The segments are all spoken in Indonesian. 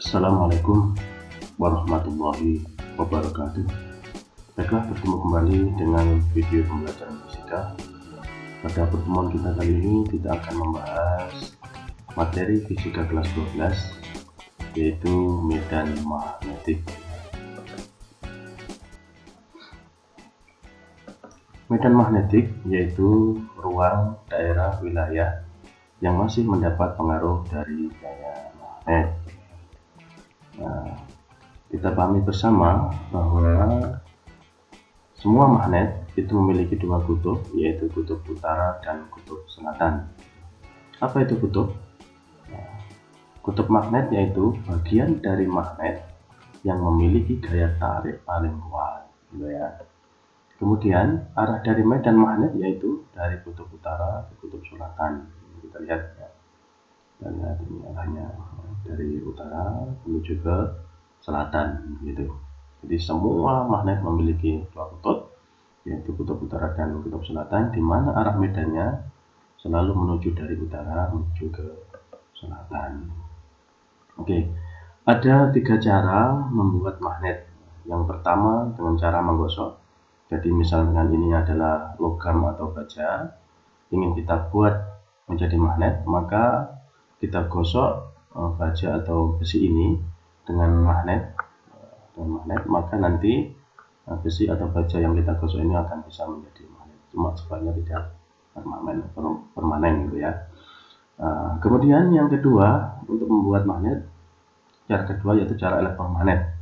Assalamualaikum warahmatullahi wabarakatuh. Baiklah, bertemu kembali dengan video pembelajaran fisika. Pada pertemuan kita kali ini kita akan membahas materi fisika kelas 12, yaitu medan magnetik. Medan magnetik yaitu ruang, daerah, wilayah yang masih mendapat pengaruh dari gaya magnet. Nah, kita pahami bersama bahwa semua magnet itu memiliki dua kutub, yaitu kutub utara dan kutub selatan. Apa itu kutub? Nah, kutub magnet yaitu bagian dari magnet yang memiliki gaya tarik paling kuat, ya. Kemudian arah dari medan magnet yaitu dari kutub utara ke kutub selatan. Kita lihat ya. Kita lihat ini arahnya dari utara menuju ke selatan gitu. Jadi semua magnet memiliki dua kutub, yaitu kutub utara dan kutub selatan, di mana arah medannya selalu menuju dari utara menuju ke selatan. Oke, ada tiga cara membuat magnet. Yang pertama dengan cara menggosok. Jadi misalnya ini adalah logam atau baja, ingin kita buat menjadi magnet, maka kita gosok baja atau besi ini dengan magnet, maka nanti besi atau baja yang kita gosok ini akan bisa menjadi magnet, cuma sebenarnya tidak permanen gitu ya. Kemudian yang kedua, untuk membuat magnet, cara kedua yaitu cara elektromagnet,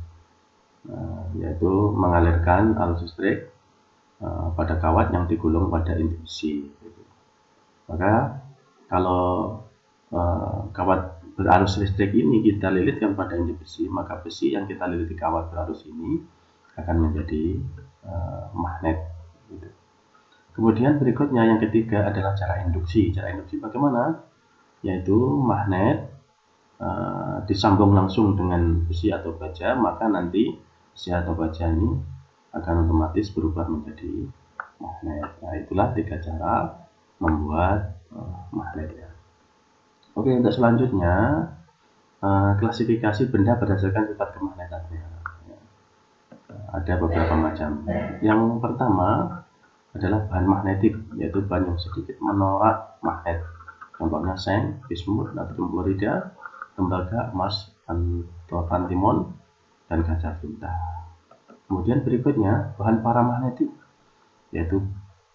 yaitu mengalirkan arus listrik pada kawat yang digulung pada inti besi gitu. Maka kalau kawat berarus listrik ini kita lilitkan pada inti besi, maka besi yang kita lilit di kawat berarus ini akan menjadi magnet gitu. Kemudian berikutnya yang ketiga adalah cara induksi. Cara induksi bagaimana? Yaitu magnet disambung langsung dengan besi atau baja, maka nanti besi atau baja ini akan otomatis berubah menjadi magnet. Nah, itulah tiga cara membuat magnet ya. Oke, untuk selanjutnya klasifikasi benda berdasarkan sifat kemagnetannya. Ada beberapa macam. Yang pertama adalah bahan magnetik, yaitu bahan yang sedikit menolak magnet. Contohnya seng, bismut, natrium klorida, tembaga, emas, antimon, dan kaca tinta. Kemudian berikutnya bahan paramagnetik, yaitu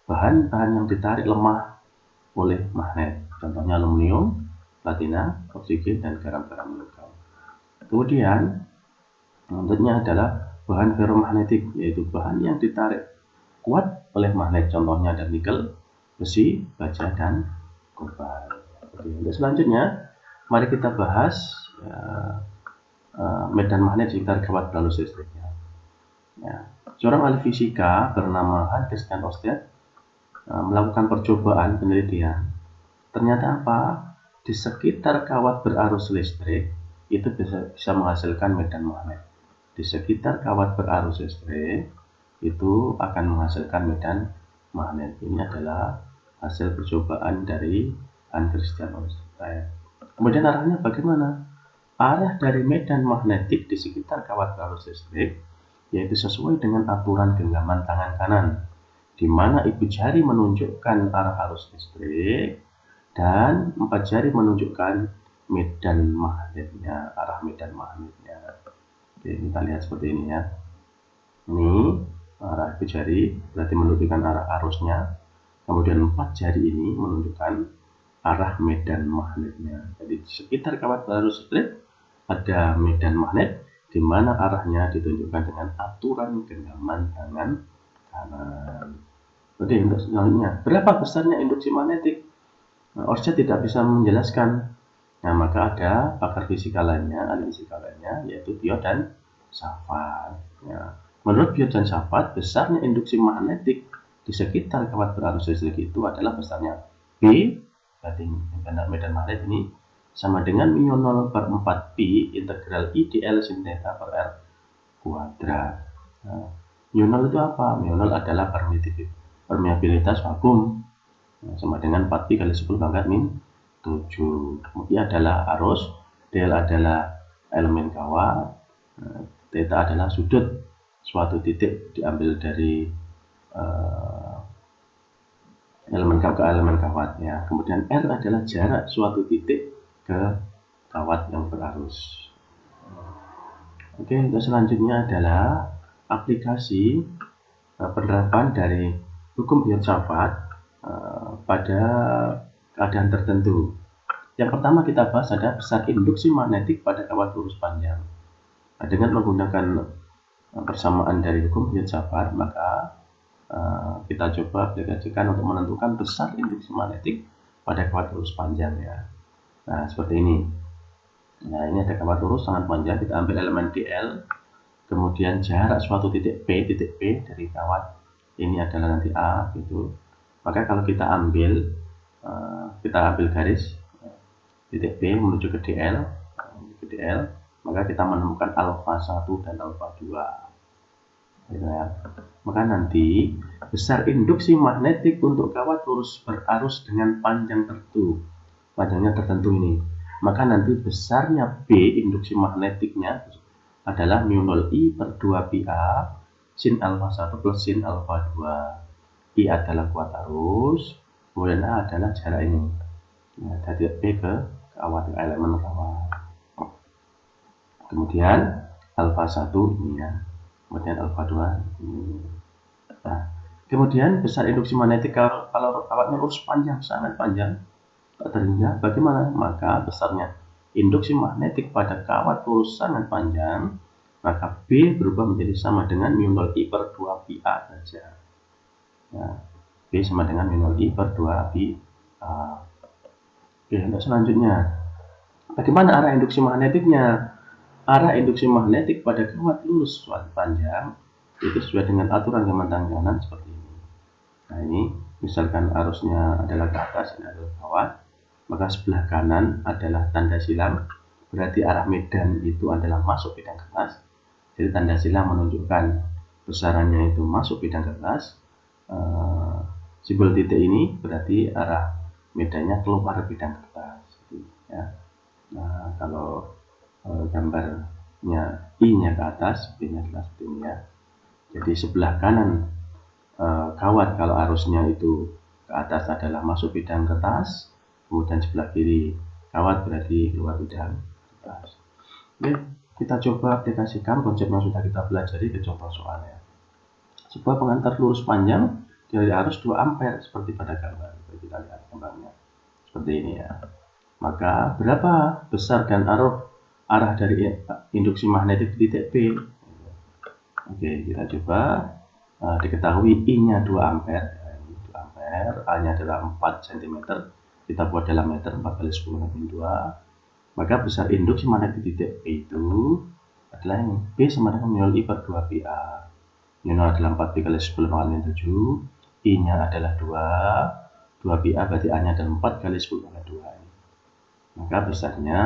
bahan-bahan yang ditarik lemah oleh magnet. Contohnya aluminium, platina, oksigen, dan garam-garam logam. Kemudian selanjutnya adalah bahan ferromagnetik, yaitu bahan yang ditarik kuat oleh magnet. Contohnya ada nikel, besi, baja, dan kobalt. Oke, untuk selanjutnya mari kita bahas medan magnet sekitar kawat berarus listriknya. Ya, seorang ahli fisika bernama Hans Christian Ørsted melakukan percobaan penelitian. Ternyata apa? Di sekitar kawat berarus listrik itu bisa menghasilkan medan magnet. Di sekitar kawat berarus listrik itu akan menghasilkan medan magnet. Ini adalah hasil percobaan dari Hans Christian Ørsted. Kemudian arahnya bagaimana? Arah dari medan magnetik di sekitar kawat berarus listrik yaitu sesuai dengan aturan genggaman tangan kanan, di mana ibu jari menunjukkan arah arus listrik dan 4 jari menunjukkan medan magnetnya, arah medan magnetnya. Oke, kita lihat seperti ini ya. Ini arah ibu jari berarti menunjukkan arah arusnya, kemudian 4 jari ini menunjukkan arah medan magnetnya. Jadi di sekitar kawat berarus listrik ada medan magnet, di mana arahnya ditunjukkan dengan aturan genggaman tangan kanan. Oke, untuk selanjutnya, berapa besarnya induksi magnetik? Ørsted tidak bisa menjelaskan. Nah, maka ada pakar fisika lainnya, ahli fisika lainnya, yaitu Biot dan Safat. Ya. Menurut Biot dan Safat, besarnya induksi magnetik di sekitar kawat berarus listrik itu adalah besarnya B, berarti medan magnet ini sama dengan μ0 per 4 pi integral I dl sin theta per r kuadrat. Nah, μ0 itu apa? μ0 adalah permeabilitas vakum, sama dengan 4 pi kali 10 pangkat min 7. Kemudian adalah arus, dl adalah elemen kawat. Theta adalah sudut suatu titik diambil dari elemen kawat ke elemen kawatnya. Kemudian R adalah jarak suatu titik ke kawat yang berarus. Oke, untuk selanjutnya adalah aplikasi penerapan dari hukum Biot-Savart pada keadaan tertentu. Yang pertama kita bahas adalah besar induksi magnetik pada kawat lurus panjang. Nah, dengan menggunakan persamaan dari hukum Biot-Savart, maka kita coba aplikasikan untuk menentukan besar induksi magnetik pada kawat lurus panjang ya. Nah, seperti ini. Nah, ini ada kawat lurus sangat panjang, kita ambil elemen dl, kemudian jarak suatu titik P dari kawat ini adalah nanti A gitu. Maka kalau kita ambil garis titik P menuju ke dl, maka kita menemukan alfa 1 dan alfa 2 gitu ya. Maka nanti besar induksi magnetik untuk kawat lurus berarus dengan panjangnya tertentu ini, maka nanti besarnya B induksi magnetiknya adalah mu0 I per 2 pi A sin alfa 1 plus sin alfa 2. I adalah kuat arus, kemudian A adalah jarak ini, nah, dari B ke kawat, ke elemen kawat. Kemudian alfa 1 ini ya, kemudian alfa 2 ini. Nah, kemudian besar induksi magnetik kalau kawatnya lurus panjang, sangat panjang, tak terhingga, bagaimana? Maka besarnya induksi magnetik pada kawat lurus sangat panjang, maka B berubah menjadi sama dengan mu0 I per 2 pi A saja. Ya, B sama dengan mu0 I per 2 pi A. Oke, untuk selanjutnya, bagaimana arah induksi magnetiknya? Arah induksi magnetik pada kawat lurus suatu panjang itu sesuai dengan aturan kementerian kanan seperti ini. Nah, ini misalkan arusnya adalah ke atas, ini adalah kawat, maka sebelah kanan adalah tanda silang, berarti arah medan itu adalah masuk bidang kertas. Jadi tanda silang menunjukkan besarannya itu masuk bidang kertas. Simbol titik ini berarti arah medannya keluar bidang kertas ya. Nah, kalau gambarnya I-nya ke atas, B-nya adalah seperti ini ya. Jadi sebelah kanan kawat kalau arusnya itu ke atas adalah masuk bidang kertas, kemudian sebelah kiri kawat berarti keluar bidang kertas. Oke, kita coba aplikasikan konsep yang sudah kita pelajari ke contoh soalnya. Sebuah pengantar lurus panjang dari arus 2 ampere seperti pada gambar. Kita lihat gambarnya seperti ini ya. Maka berapa besar dan arah dari induksi magnetik di titik P? Oke, kita coba. Diketahui I-nya 2 ampere, 2 ampere, A-nya adalah 4 cm, kita buat dalam meter, 4 kali 10 kali 2, maka besar induksi magnetik di titik P itu adalah ini, B sama dengan mu0 I per 2 pi A. mu0 adalah 4 pi kali 10 kali 7, I-nya adalah 2 pi A, berarti A-nya adalah 4 kali 10 kali 2. Maka besarnya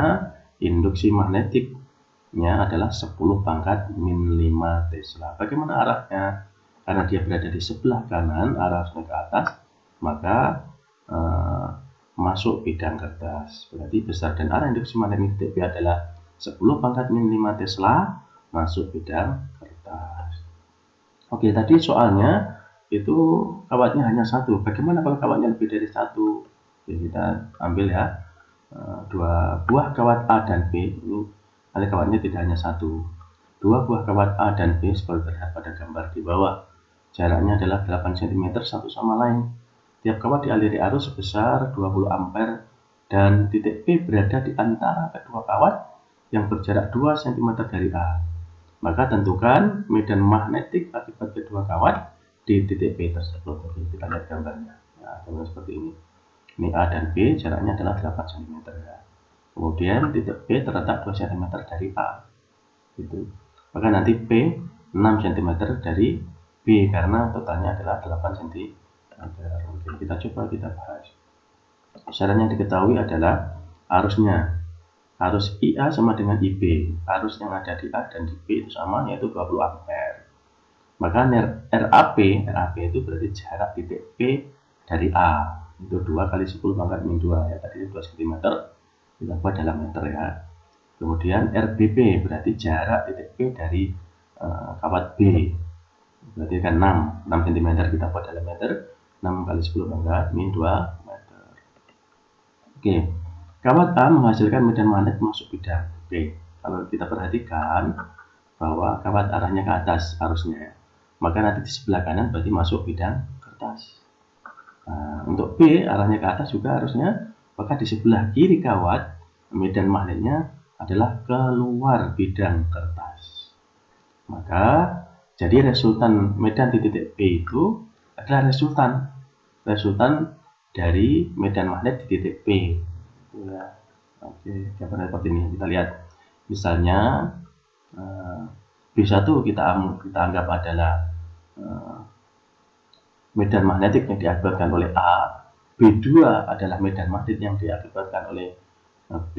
induksi magnetiknya adalah 10 pangkat min 5 Tesla. Bagaimana arahnya? Karena dia berada di sebelah kanan, arahnya ke atas, maka masuk bidang kertas. Berarti besar dan arah induksi magnetik B adalah 10 pangkat min 5 Tesla masuk bidang kertas. Oke, tadi soalnya itu kawatnya hanya satu. Bagaimana kalau kawatnya lebih dari satu? Oke, kita ambil ya, 2 buah kawat A dan B. Ini kali kawatnya tidak hanya satu. 2 buah kawat A dan B seperti terlihat pada gambar di bawah. Jaraknya adalah 8 cm satu sama lain. Tiap kawat dialiri arus sebesar 20 ampere dan titik P berada di antara kedua kawat yang berjarak 2 cm dari A. Maka tentukan medan magnetik akibat kedua kawat di titik P tersebut. Oke, kita lihat gambarnya. Nah, gambar seperti ini. Ini A dan B jaraknya adalah 8 cm ya. Kemudian titik P terletak 2 cm dari A. Gitu. Maka nanti P 6 cm dari B karena totalnya adalah 8 cm. Oke, kita coba kita bahas. Besaran yang diketahui adalah arusnya. Arus IA sama dengan IB. Arus yang ada di A dan di B itu sama, yaitu 20 ampere. Maka RAP itu berarti jarak titik P dari A. Itu 2 kali 10 pangkat min 2 ya. Tadi itu 2 cm. Kita buat dalam meter ya. Kemudian RBP berarti jarak titik P dari kawat B. Berarti kan 6 cm kita buat dalam meter. 6 kali 10 pangkat min 2 meter. Oke. Kawat A menghasilkan medan magnet masuk bidang B. Kalau kita perhatikan bahwa kawat arahnya ke atas arusnya, maka nanti di sebelah kanan berarti masuk bidang kertas. Nah, untuk B arahnya ke atas juga harusnya, maka di sebelah kiri kawat medan magnetnya adalah keluar bidang kertas. Maka jadi resultan medan di titik P itu adalah resultan dari medan magnet di titik P. Ya. Oke, gambarnya seperti ini. Kita lihat, misalnya B1 kita anggap adalah medan magnetik yang diakibatkan oleh A. B2 adalah medan magnet yang diakibatkan oleh B.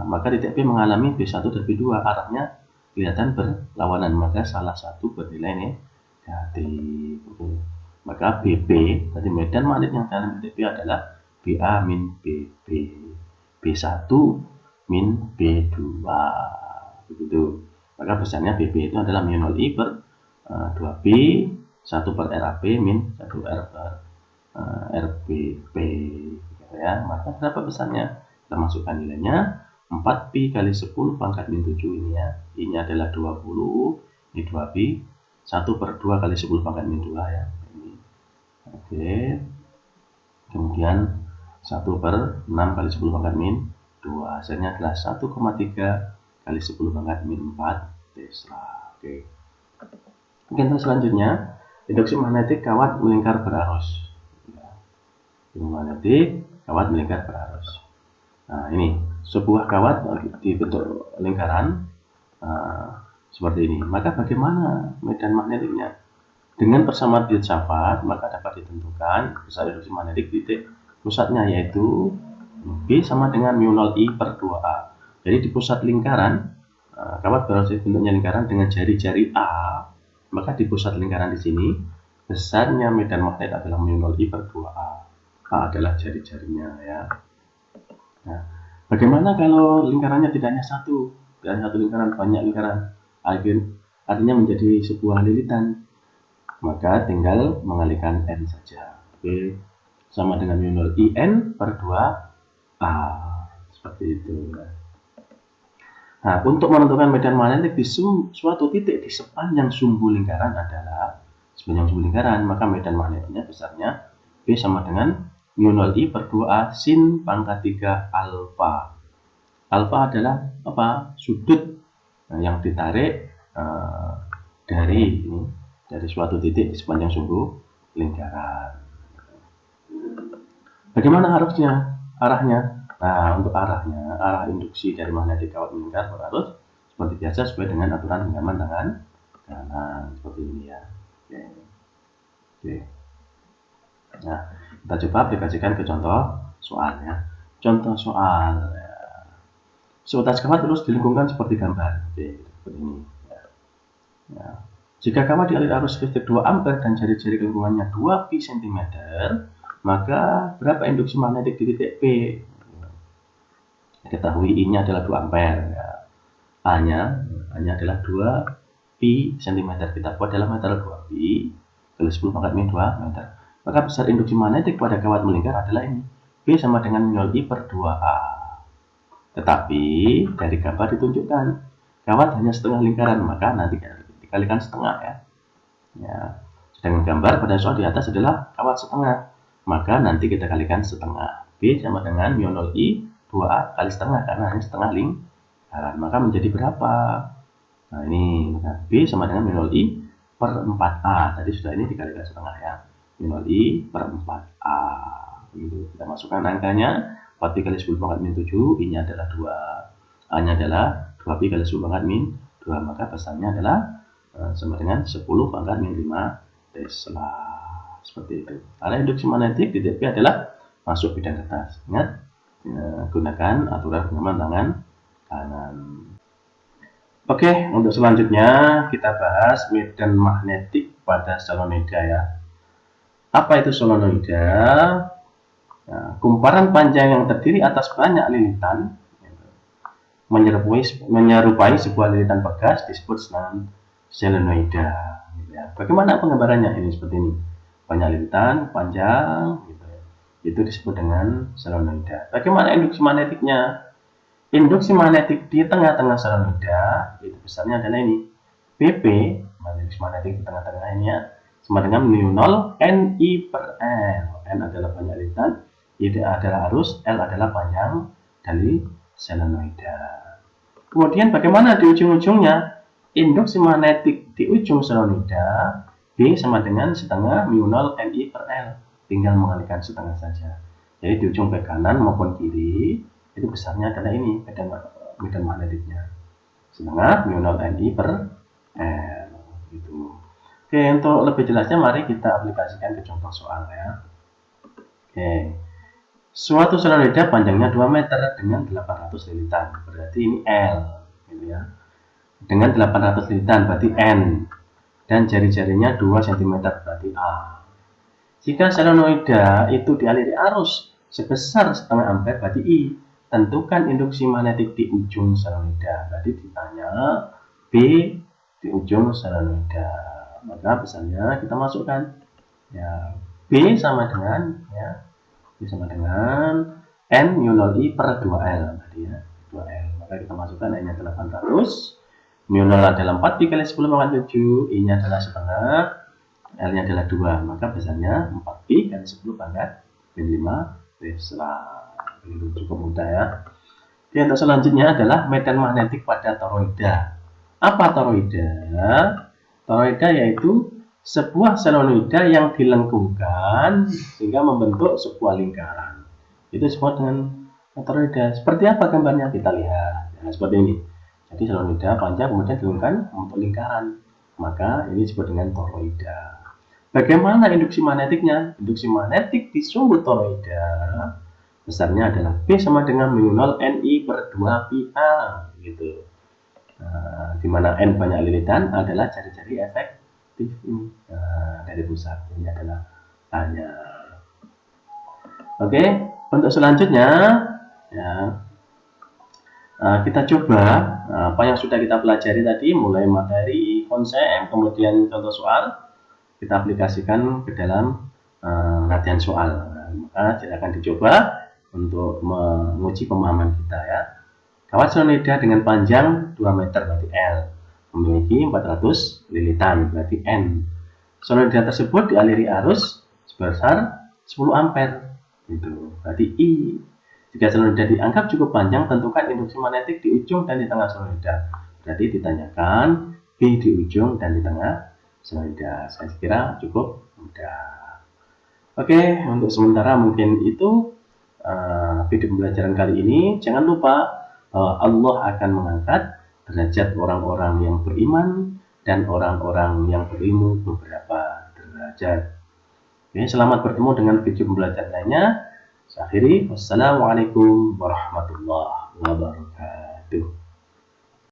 Maka titik P mengalami B1 dan B2 arahnya kelihatan berlawanan, maka salah satu bernilai negatif. Maka BP dari medan magnet yang dalam titik P adalah BA min BB, B1 min B2, begitu. Maka besarnya BB itu adalah mu 0 I per 2B 1 per RAP min 1 R per RBP, ya. Maka berapa besarnya? Kita masukkan nilainya 4pi kali 10 pangkat min 7 ini ya. Ini adalah 20, ini 2pi, 1 per 2 kali 10 pangkat min 2 ya. Ini. Oke. Kemudian 1 per 6 kali 10 pangkat min 2. Hasilnya adalah 1,3 kali 10 pangkat min 4 Tesla. Oke. Mungkin selanjutnya, induksi magnetik kawat melingkar berarus. Induksi magnetik kawat melingkar berarus. Nah, ini sebuah kawat dibentuk lingkaran seperti ini. Maka bagaimana medan magnetiknya? Dengan persamaan filsafat, maka dapat ditentukan besar induksi magnetik titik pusatnya, yaitu B sama dengan mu 0 I per 2A. Jadi di pusat lingkaran, kawat berarus bentuknya lingkaran dengan jari-jari A, maka di pusat lingkaran di sini besarnya medan magnet adalah mu 0 I per 2A. A adalah jari-jarinya ya. Nah, bagaimana kalau lingkarannya tidak hanya satu, lingkaran, banyak lingkaran, artinya menjadi sebuah lilitan? Maka tinggal mengalihkan N saja. Oke, sama dengan mu 0 IN per 2A. Seperti itu. Nah, untuk menentukan medan magnetik di suatu titik di sepanjang sumbu lingkaran maka medan magnetiknya besarnya B sama dengan mu 0 I per 2A sin pangkat 3 alfa. Alfa adalah apa? Sudut yang ditarik dari suatu titik di sepanjang sumbu lingkaran. Bagaimana arahnya? Nah, untuk arah induksi dari magnetik kawat melingkar berarus seperti biasa sesuai dengan aturan genggaman tangan kanan seperti ini ya. Oke. Nah, kita coba aplikasikan ke contoh soalnya. Contoh soal. Seutas kawat terus dilengkungkan seperti gambar. Oke, seperti ini. Ya. Jika kawat dialiri arus listrik 2 ampere dan jari-jari lengkungannya 2 pi cm, maka berapa induksi magnetik di titik P? Ketahui I-nya adalah 2 ampere. Ya. A-nya adalah 2 pi cm. Kita buat dalam meter 2 pi kali 10 pangkat min 2 meter. Maka besar induksi magnetik pada kawat melingkar adalah ini. B sama dengan mu 0 I per 2A. Tetapi dari gambar ditunjukkan kawat hanya setengah lingkaran, maka nanti dikalikan setengah ya. Sedangkan gambar pada soal di atas adalah kawat setengah, maka nanti kita kalikan setengah. B sama dengan mu 0 I 2A kali setengah, karena hanya setengah lingkaran, maka menjadi berapa? Nah ini B sama dengan mu 0 I per 4A. Tadi sudah ini dikalikan setengah ya. Mu 0 I per 4A. Begitu. Kita masukkan angkanya 4pi kali 10 pangkat min 7, I-nya adalah 2, A-nya adalah 2pi kali 10 pangkat min 2, maka besarnya adalah sama dengan 10 pangkat min 5 Tesla. Seperti itu. Arah induksi magnetik di titik P adalah masuk bidang kertas. Ingat, gunakan aturan genggaman tangan kanan. Oke, untuk selanjutnya kita bahas medan magnetik pada solenoida ya. Apa itu solenoida? Nah, kumparan panjang yang terdiri atas banyak lilitan menyerupai sebuah lilitan pegas disebut dengan selenoida. Gitu ya. Bagaimana penggambarannya? Ini seperti ini. Banyak lilitan, panjang, gitu ya. Itu disebut dengan selenoida. Bagaimana induksi magnetiknya? Induksi magnetik di tengah-tengah selenoida itu besarnya adalah ini. BP, induksi magnetik di tengah-tengah ini ya, sama dengan mu0 Ni per L. N adalah banyak lilitan, I adalah arus, L adalah panjang dari selenoida. Kemudian bagaimana di ujung-ujungnya? Induksi magnetik di ujung selenoida B sama dengan setengah mu0 Ni per L. Tinggal mengalihkan setengah saja. Jadi di ujung baik kanan maupun kiri itu besarnya adalah ini medan magnetiknya. Setengah mu0 Ni per L. Gitu. Oke, untuk lebih jelasnya mari kita aplikasikan ke contoh soal ya. Oke. Suatu selenoida panjangnya 2 meter dengan 800 lilitan, berarti ini L, gitu ya. Dengan 800 lilitan berarti N, dan jari-jarinya 2 cm berarti A. Jika selenoida itu dialiri arus sebesar setengah ampere berarti I. Tentukan induksi magnetik di ujung selenoida. Berarti ditanya B di ujung selenoida. Maka misalnya kita masukkan ya B sama dengan ya B sama dengan N mu0I per 2L tadi ya, 2L. Maka kita masukkan N-nya adalah 800, mu0 adalah 4 dikali 10 pangkat 7, I-nya adalah setengah, L-nya adalah 2. Maka biasanya 4pi kali 10 pangkat 5 Itu cukup mudah ya. Oke, untuk selanjutnya adalah medan magnetik pada toroida. Apa toroida? Toroida yaitu sebuah selenoida yang dilengkungkan sehingga membentuk sebuah lingkaran. Itu disebut dengan toroida. Seperti apa gambarnya? Kita lihat. Nah, seperti ini. Jadi selenoida panjang kemudian dilengkungkan membentuk lingkaran. Maka ini disebut dengan toroida. Bagaimana induksi magnetiknya? Induksi magnetik di sumbu toroida besarnya adalah B sama dengan mu0 Ni per 2pi A. Gitu. Nah, di mana N banyak lilitan adalah jari-jari efek ini dari pusat. Ini adalah tanya. Oke, untuk selanjutnya ya kita coba apa yang sudah kita pelajari tadi, mulai materi, konsep, kemudian contoh soal, kita aplikasikan ke dalam latihan soal. Maka silakan dicoba untuk menguji pemahaman kita ya. Kawat selenoida dengan panjang 2 meter berarti L, memiliki 400 lilitan berarti N. Selenoida tersebut dialiri arus sebesar 10 ampere, itu berarti I. Jika selenoida dianggap cukup panjang, tentukan induksi magnetik di ujung dan di tengah selenoida. Berarti ditanyakan B di ujung dan di tengah selenoida. Saya kira cukup mudah. Oke, untuk sementara mungkin itu video pembelajaran kali ini. Jangan lupa Allah akan mengangkat derajat orang-orang yang beriman dan orang-orang yang berilmu beberapa derajat. Oke, selamat bertemu dengan video pembelajaran lainnya. Saya akhiri. Wassalamualaikum warahmatullahi wabarakatuh.